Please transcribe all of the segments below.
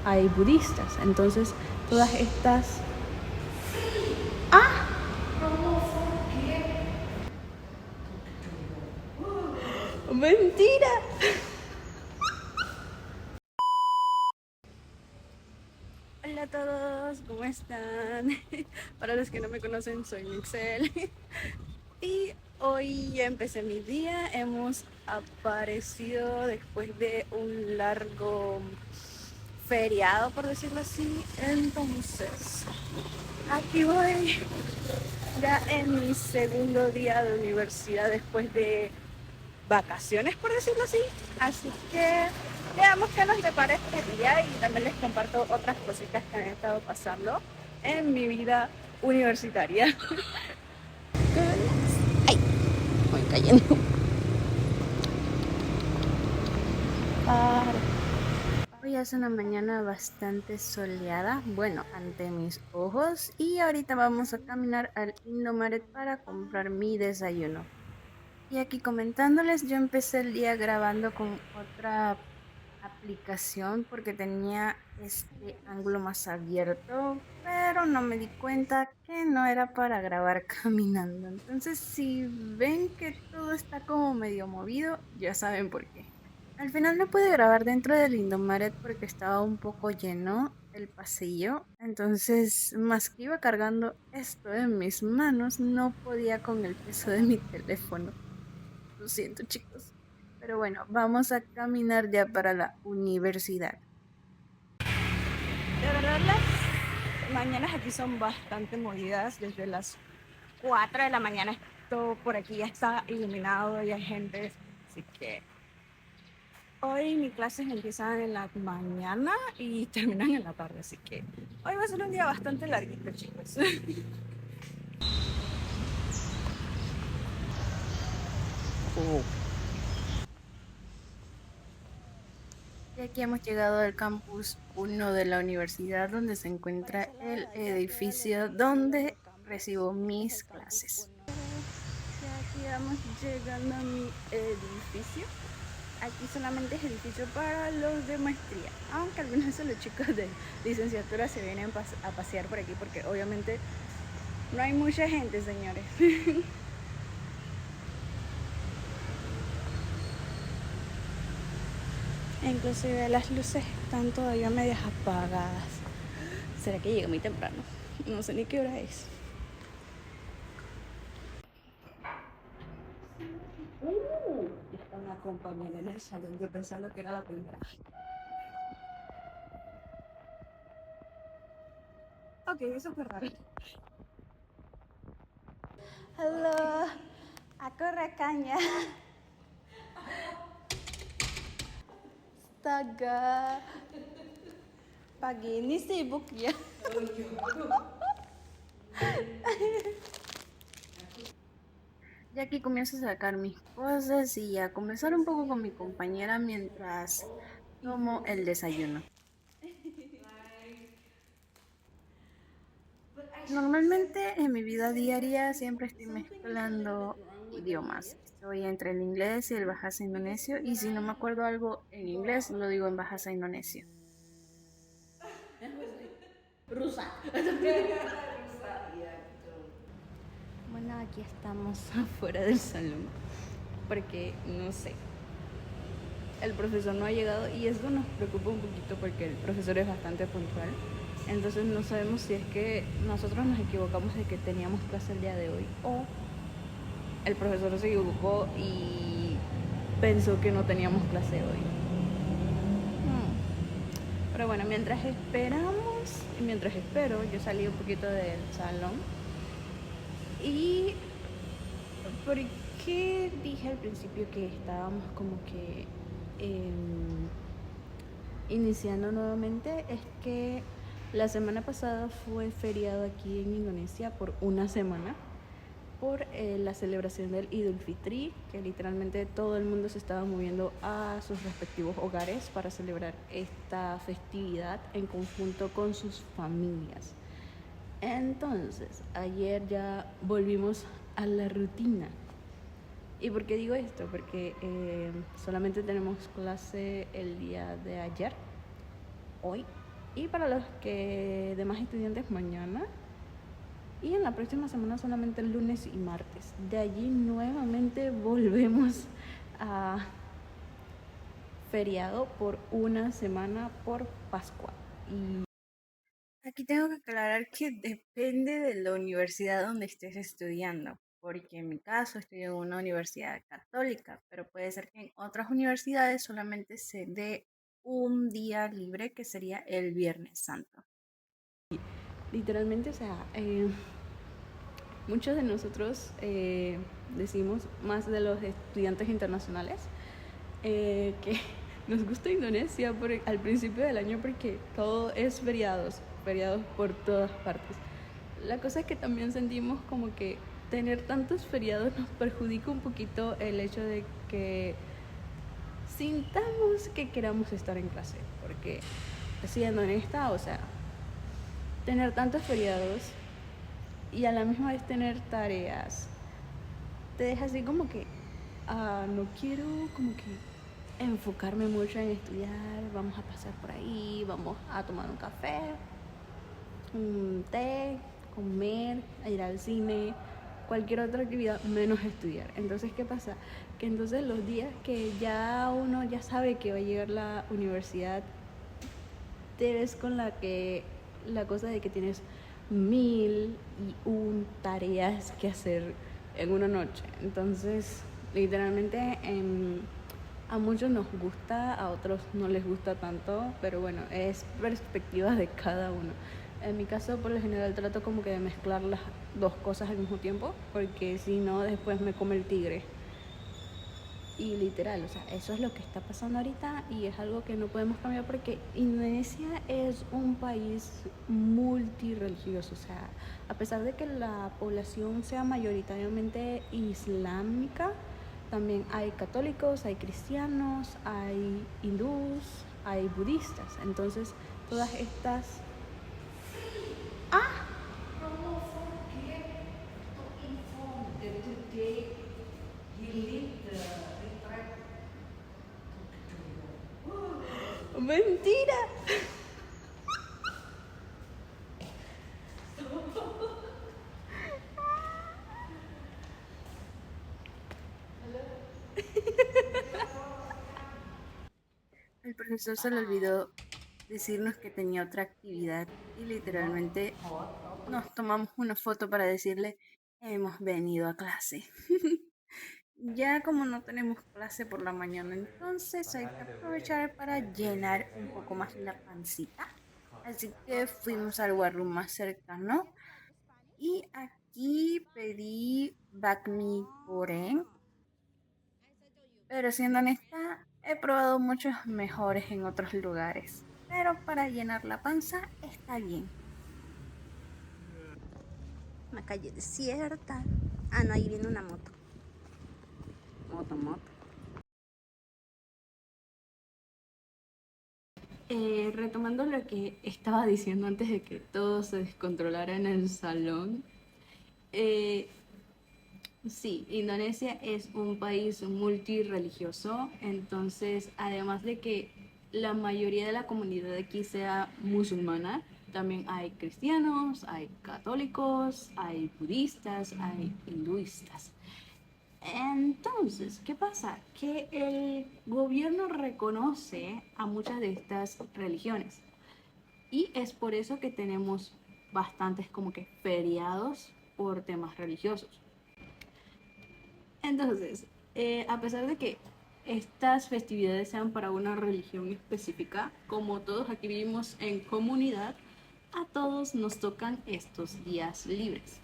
hay budistas. Entonces, todas estas... ¡Ah! ¡Mentira! Hola a todos, ¿cómo están? Para los que no me conocen, soy Mixel. Y hoy ya empecé mi día. Hemos aparecido después de un largo feriado, por decirlo así. Entonces, aquí voy ya en mi segundo día de universidad después de vacaciones, por decirlo así. Así que veamos qué nos depara este día y también les comparto otras cositas que han estado pasando en mi vida universitaria. ¡Ay! Voy cayendo. Hoy es una mañana bastante soleada, bueno, ante mis ojos, y ahorita vamos a caminar al Indomaret para comprar mi desayuno. Y aquí comentándoles, yo empecé el día grabando con otra aplicación porque tenía este ángulo más abierto, pero no me di cuenta que no era para grabar caminando. Entonces, si ven que todo está como medio movido, ya saben por qué. Al final no pude grabar dentro del Indomaret porque estaba un poco lleno el pasillo, entonces más que iba cargando esto en mis manos, no podía con el peso de mi teléfono. Lo siento, chicos. Pero bueno, vamos a caminar ya para la universidad. De verdad, las mañanas aquí son bastante movidas. Desde las 4 de la mañana todo por aquí ya está iluminado y hay gente. Así que hoy mis clases empiezan en la mañana y terminan en la tarde. Así que hoy va a ser un día bastante larguito, chicos. Y aquí hemos llegado al campus 1 de la universidad, donde se encuentra el edificio donde recibo mis clases. Ya aquí vamos llegando a mi edificio. Aquí solamente es edificio para los de maestría, aunque algunos de los chicos de licenciatura se vienen a pasear por aquí porque obviamente no hay mucha gente, señores. Inclusive las luces están todavía medias apagadas. ¿Será que llega muy temprano? No sé ni qué hora es. Ya está una compañera en el salón, yo pensando que era la primera. Ok, eso fue raro. Halo, aku rekannya. Astaga, pagi ini sibuk ya. Ya aquí comienzo a sacar mis cosas y a conversar un poco con mi compañera mientras tomo el desayuno. Normalmente en mi vida diaria siempre estoy mezclando idiomas. Estoy entre el inglés y el bahasa indonesio y si no me acuerdo algo en inglés lo digo en bahasa indonesio. Rusak. Bueno, aquí estamos afuera del salón porque no sé, el profesor no ha llegado y eso nos preocupa un poquito porque el profesor es bastante puntual. Entonces no sabemos si es que nosotros nos equivocamos de que teníamos clase el día de hoy o el profesor se equivocó y pensó que no teníamos clase hoy. Pero bueno, mientras esperamos y mientras espero, yo salí un poquito del salón. ¿Y por qué dije al principio que estábamos como que iniciando nuevamente? Es que la semana pasada fue feriado aquí en Indonesia por una semana por la celebración del Idul Fitri, que literalmente todo el mundo se estaba moviendo a sus respectivos hogares para celebrar esta festividad en conjunto con sus familias. Entonces, ayer ya volvimos a la rutina. ¿Y por qué digo esto? Porque solamente tenemos clase el día de ayer, hoy, Y para los que demás estudiantes mañana. Y en la próxima semana solamente el lunes y martes. De allí nuevamente volvemos a feriado por una semana por Pascua. Y Aquí tengo que aclarar que depende de la universidad donde estés estudiando, porque en mi caso estoy en una universidad católica, pero puede ser que en otras universidades solamente se dé un día libre que sería el Viernes Santo. literalmente, o sea, muchos de nosotros decimos, más de los estudiantes internacionales, que nos gusta Indonesia al principio del año porque todo es feriados, feriados por todas partes. La cosa es que también sentimos como que tener tantos feriados nos perjudica un poquito el hecho de que sintamos que queramos estar en clase, porque siendo honesta, o sea, tener tantos feriados y a la misma vez tener tareas te deja así como que no quiero como que enfocarme mucho en estudiar, vamos a pasar por ahí, vamos a tomar un café, un té, comer, a ir al cine, cualquier otra actividad menos estudiar. Entonces, ¿qué pasa? Que entonces los días que ya uno ya sabe que va a llegar la universidad, te ves con la cosa de que tienes 1001 tareas que hacer en una noche. Entonces, literalmente a muchos nos gusta, a otros no les gusta tanto, pero bueno, es perspectiva de cada uno. En mi caso, por lo general, trato como que de mezclar las dos cosas al mismo tiempo, porque si no, después me come el tigre. Y literal, o sea, eso es lo que está pasando ahorita y es algo que no podemos cambiar porque Indonesia es un país multirreligioso, o sea, a pesar de que la población sea mayoritariamente islámica, también hay católicos, hay cristianos, hay hindús, hay budistas, entonces todas estas... Ah, mentira. El profesor se le olvidó decirnos que tenía otra actividad y literalmente nos tomamos una foto para decirle hemos venido a clase. Ya como no tenemos clase por la mañana, entonces hay que aprovechar para llenar un poco más la pancita. Así que fuimos al lugar más cercano y aquí pedí bakmi goreng, pero siendo honesta, he probado muchos mejores en otros lugares. Pero para llenar la panza está bien. Una calle desierta. Ah, no, ahí viene una moto. Moto. Retomando lo que estaba diciendo antes de que todo se descontrolara en el salón, eh, sí, Indonesia es un país multirreligioso, entonces además de que la mayoría de la comunidad aquí sea musulmana, también hay cristianos, hay católicos, hay budistas, hay hinduistas. Entonces, ¿qué pasa? Que el gobierno reconoce a muchas de estas religiones y es por eso que tenemos bastantes como que feriados por temas religiosos. Entonces, a pesar de que estas festividades sean para una religión específica, como todos aquí vivimos en comunidad, a todos nos tocan estos días libres.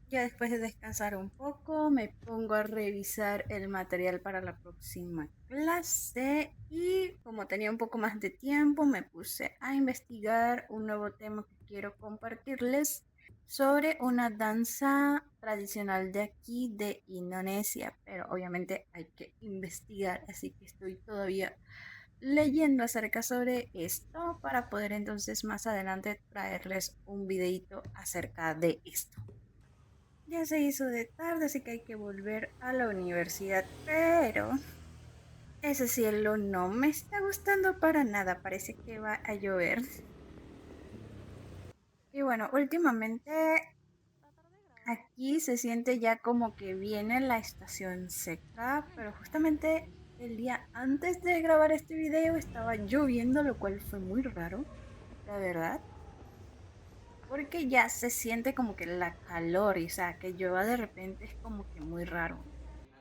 Ya después de descansar un poco, me pongo a revisar el material para la próxima clase y como tenía un poco más de tiempo, me puse a investigar un nuevo tema que quiero compartirles sobre una danza tradicional de aquí de Indonesia, pero obviamente hay que investigar, así que estoy todavía leyendo acerca sobre esto para poder entonces más adelante traerles un videito acerca de esto. Ya se hizo de tarde, así que hay que volver a la universidad, pero ese cielo no me está gustando para nada, parece que va a llover. Y bueno, últimamente aquí se siente ya como que viene la estación seca, pero justamente el día antes de grabar este video estaba lloviendo, lo cual fue muy raro, la verdad, porque ya se siente como que la calor, y o sea, que llueva de repente es como que muy raro.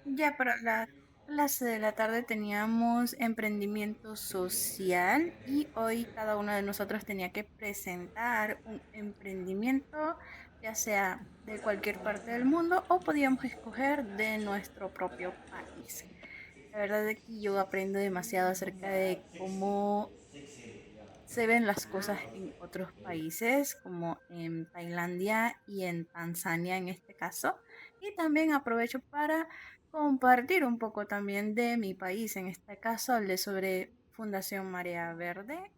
Ya para la clase de la tarde teníamos emprendimiento social y hoy cada uno de nosotros tenía que presentar un emprendimiento, ya sea de cualquier parte del mundo o podíamos escoger de nuestro propio país. La verdad es que yo aprendo demasiado acerca de cómo se ven las cosas en otros países, como en Tailandia y en Tanzania en este caso. Y también aprovecho para compartir un poco también de mi país. En este caso hablé sobre Fundación Marea Verde.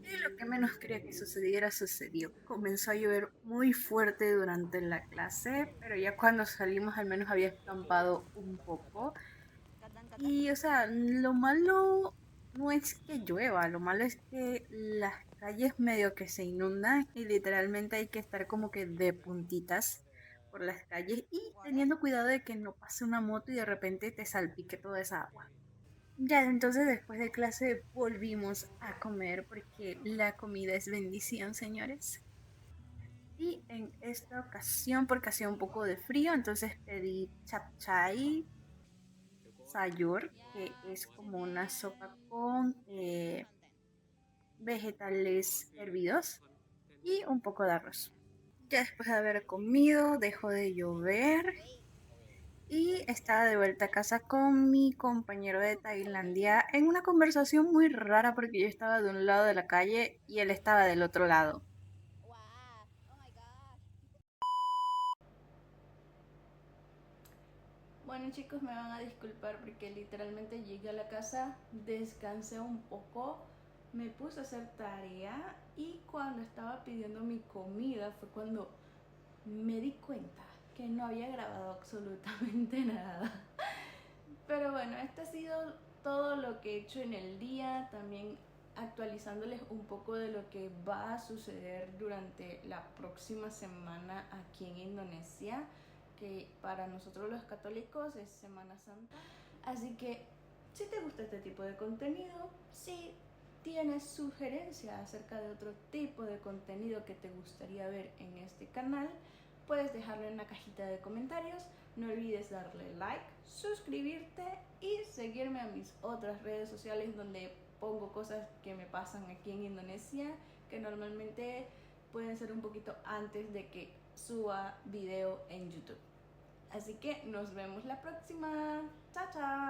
Y lo que menos quería que sucediera sucedió. Comenzó a llover muy fuerte durante la clase, pero ya cuando salimos al menos había escampado un poco. Y, o sea, lo malo no es que llueva, lo malo es que las calles medio que se inundan y literalmente hay que estar como que de puntitas por las calles y teniendo cuidado de que no pase una moto y de repente te salpique toda esa agua. Ya, entonces después de clase volvimos a comer porque la comida es bendición, señores. Y en esta ocasión, porque hacía un poco de frío, entonces pedí chapchai sayur, que es como una sopa con vegetales hervidos y un poco de arroz. Ya después de haber comido, dejó de llover y estaba de vuelta a casa con mi compañero de Tailandia en una conversación muy rara porque yo estaba de un lado de la calle y él estaba del otro lado. Bueno chicos, me van a disculpar porque literalmente llegué a la casa, descansé un poco, me puse a hacer tarea y cuando estaba pidiendo mi comida fue cuando me di cuenta que no había grabado absolutamente nada. Pero bueno, este ha sido todo lo que he hecho en el día, también actualizándoles un poco de lo que va a suceder durante la próxima semana aquí en Indonesia, que para nosotros los católicos es Semana Santa. Así que si te gusta este tipo de contenido, si tienes sugerencias acerca de otro tipo de contenido que te gustaría ver en este canal, puedes dejarlo en la cajita de comentarios. No olvides darle like, suscribirte y seguirme a mis otras redes sociales donde pongo cosas que me pasan aquí en Indonesia, que normalmente pueden ser un poquito antes de que suba video en YouTube. Así que nos vemos la próxima. Chao, chao.